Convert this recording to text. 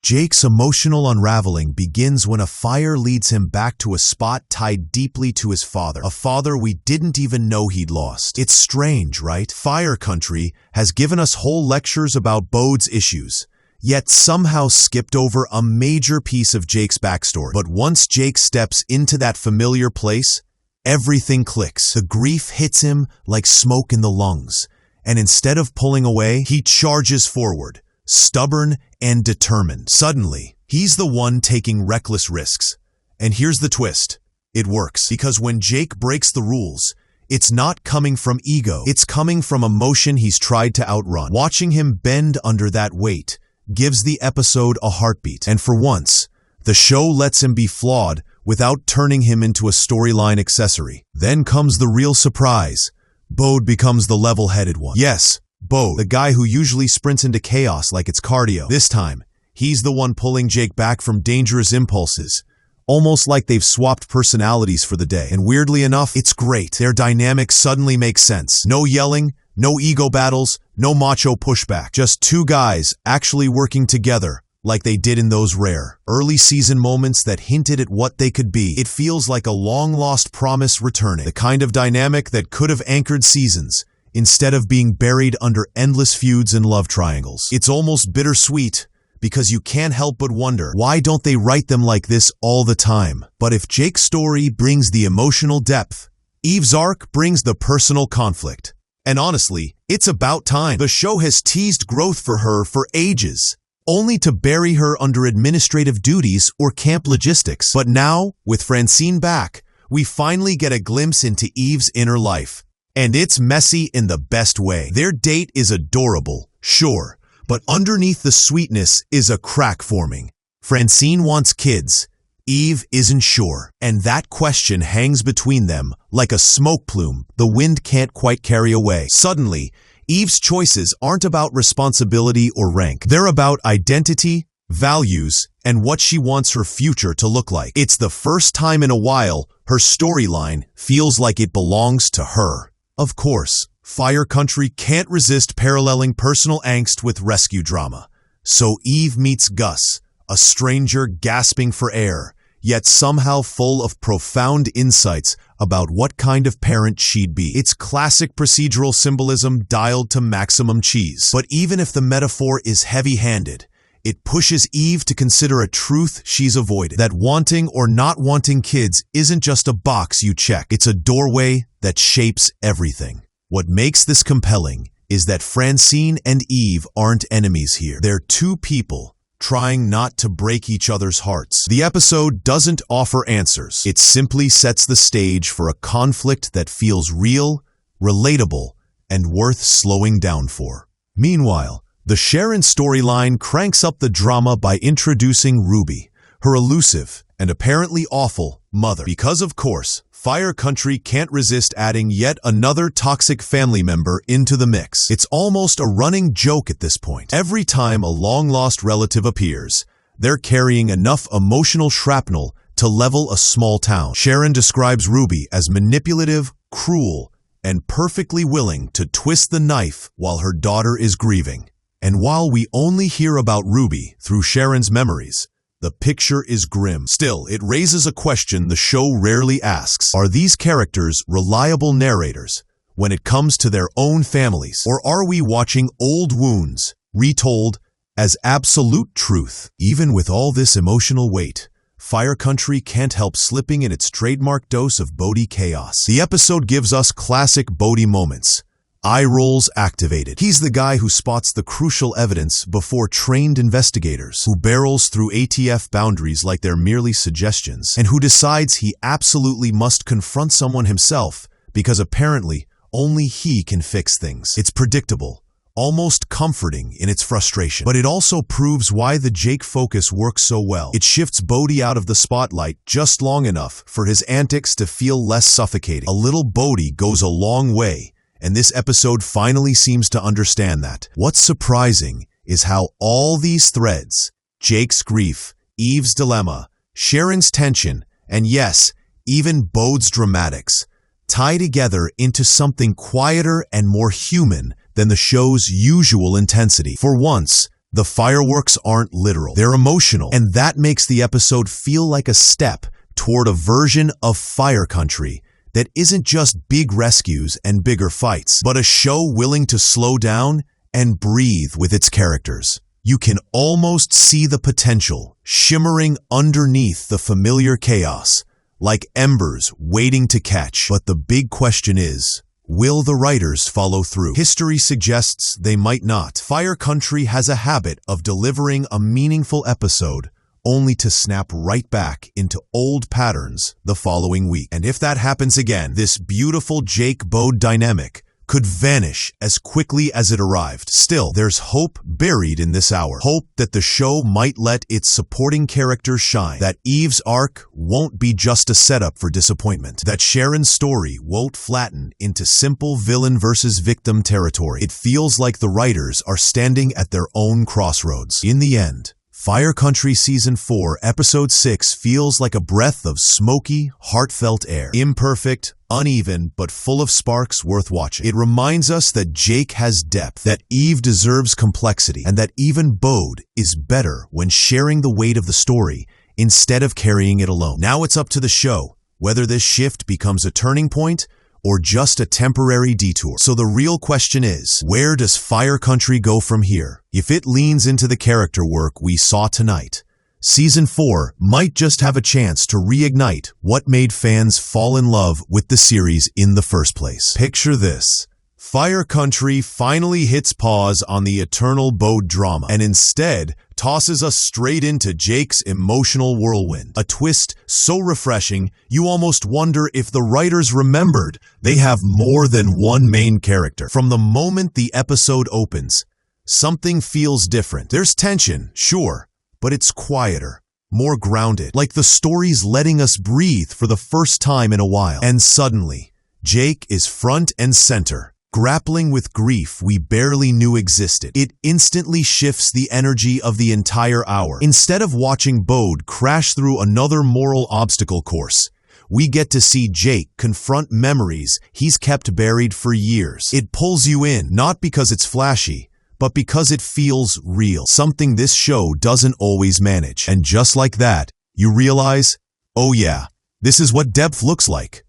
Jake's emotional unraveling begins when a fire leads him back to a spot tied deeply to his father, a father we didn't even know he'd lost. It's strange, right? Fire Country has given us whole lectures about Bode's issues, yet somehow skipped over a major piece of Jake's backstory. But once Jake steps into that familiar place, everything clicks. The grief hits him like smoke in the lungs, and instead of pulling away, he charges forward, stubborn and determined. Suddenly, he's the one taking reckless risks. And here's the twist. It works, because when Jake breaks the rules, it's not coming from ego. It's coming from emotion he's tried to outrun. Watching him bend under that weight gives the episode a heartbeat. And for once, the show lets him be flawed without turning him into a storyline accessory. Then comes the real surprise. Bode becomes the level-headed one. Yes, Bode, the guy who usually sprints into chaos like it's cardio. This time, he's the one pulling Jake back from dangerous impulses, almost like they've swapped personalities for the day. And weirdly enough, it's great. Their dynamic suddenly makes sense. No yelling, no ego battles, no macho pushback. Just two guys actually working together like they did in those rare early season moments that hinted at what they could be. It feels like a long-lost promise returning, the kind of dynamic that could have anchored seasons instead of being buried under endless feuds and love triangles. It's almost bittersweet, because you can't help but wonder, why don't they write them like this all the time? But if Jake's story brings the emotional depth, Eve's arc brings the personal conflict. And honestly, it's about time. The show has teased growth for her for ages, only to bury her under administrative duties or camp logistics. But now, with Francine back, we finally get a glimpse into Eve's inner life. And it's messy in the best way. Their date is adorable, sure, but underneath the sweetness is a crack forming. Francine wants kids. Eve isn't sure. And that question hangs between them like a smoke plume the wind can't quite carry away. Suddenly, Eve's choices aren't about responsibility or rank. They're about identity, values, and what she wants her future to look like. It's the first time in a while her storyline feels like it belongs to her. Of course, Fire Country can't resist paralleling personal angst with rescue drama. So Eve meets Gus, a stranger gasping for air, yet somehow full of profound insights about what kind of parent she'd be. It's classic procedural symbolism dialed to maximum cheese. But even if the metaphor is heavy-handed, it pushes Eve to consider a truth she's avoided. That wanting or not wanting kids isn't just a box you check. It's a doorway that shapes everything. What makes this compelling is that Francine and Eve aren't enemies here. They're two people trying not to break each other's hearts. The episode doesn't offer answers. It simply sets the stage for a conflict that feels real, relatable, and worth slowing down for. Meanwhile, the Sharon storyline cranks up the drama by introducing Ruby, her elusive and apparently awful mother. Because of course, Fire Country can't resist adding yet another toxic family member into the mix. It's almost a running joke at this point. Every time a long-lost relative appears, they're carrying enough emotional shrapnel to level a small town. Sharon describes Ruby as manipulative, cruel, and perfectly willing to twist the knife while her daughter is grieving. And while we only hear about Ruby through Sharon's memories, the picture is grim. Still, it raises a question the show rarely asks. Are these characters reliable narrators when it comes to their own families? Or are we watching old wounds retold as absolute truth? Even with all this emotional weight, Fire Country can't help slipping in its trademark dose of Bode chaos. The episode gives us classic Bode moments. Eye rolls activated. He's the guy who spots the crucial evidence before trained investigators, who barrels through ATF boundaries like they're merely suggestions, and who decides he absolutely must confront someone himself because apparently only he can fix things. It's predictable, almost comforting in its frustration, but it also proves why the Jake focus works so well. It shifts Bode out of the spotlight just long enough for his antics to feel less suffocating. A little Bode goes a long way, and this episode finally seems to understand that. What's surprising is how all these threads, Jake's grief, Eve's dilemma, Sharon's tension, and yes, even Bode's dramatics, tie together into something quieter and more human than the show's usual intensity. For once, The fireworks aren't literal, they're emotional, and that makes the episode feel like a step toward a version of Fire Country that isn't just big rescues and bigger fights, but a show willing to slow down and breathe with its characters. You can almost see the potential shimmering underneath the familiar chaos, like embers waiting to catch. But the big question is, will the writers follow through? History suggests they might not. Fire Country has a habit of delivering a meaningful episode only to snap right back into old patterns the following week. And if that happens again, this beautiful Jake-Bode dynamic could vanish as quickly as it arrived. Still, there's hope buried in this hour. Hope that the show might let its supporting characters shine. That Eve's arc won't be just a setup for disappointment. That Sharon's story won't flatten into simple villain versus victim territory. It feels like the writers are standing at their own crossroads. In the end, Fire Country Season 4, Episode 6 feels like a breath of smoky, heartfelt air. Imperfect, uneven, but full of sparks worth watching. It reminds us that Jake has depth, that Eve deserves complexity, and that even Bode is better when sharing the weight of the story instead of carrying it alone. Now it's up to the show whether this shift becomes a turning point or just a temporary detour. So the real question is, where does Fire Country go from here? If it leans into the character work we saw tonight, Season 4 might just have a chance to reignite what made fans fall in love with the series in the first place. Picture this. Fire Country finally hits pause on the eternal Bode drama and instead tosses us straight into Jake's emotional whirlwind. A twist so refreshing, you almost wonder if the writers remembered they have more than one main character. From the moment the episode opens, something feels different. There's tension, sure, but it's quieter, more grounded, like the story's letting us breathe for the first time in a while. And suddenly, Jake is front and center, grappling with grief we barely knew existed. It instantly shifts the energy of the entire hour. Instead of watching Bode crash through another moral obstacle course, we get to see Jake confront memories he's kept buried for years. It pulls you in, not because it's flashy, but because it feels real, something this show doesn't always manage. And just like that, you realize, oh yeah, this is what depth looks like.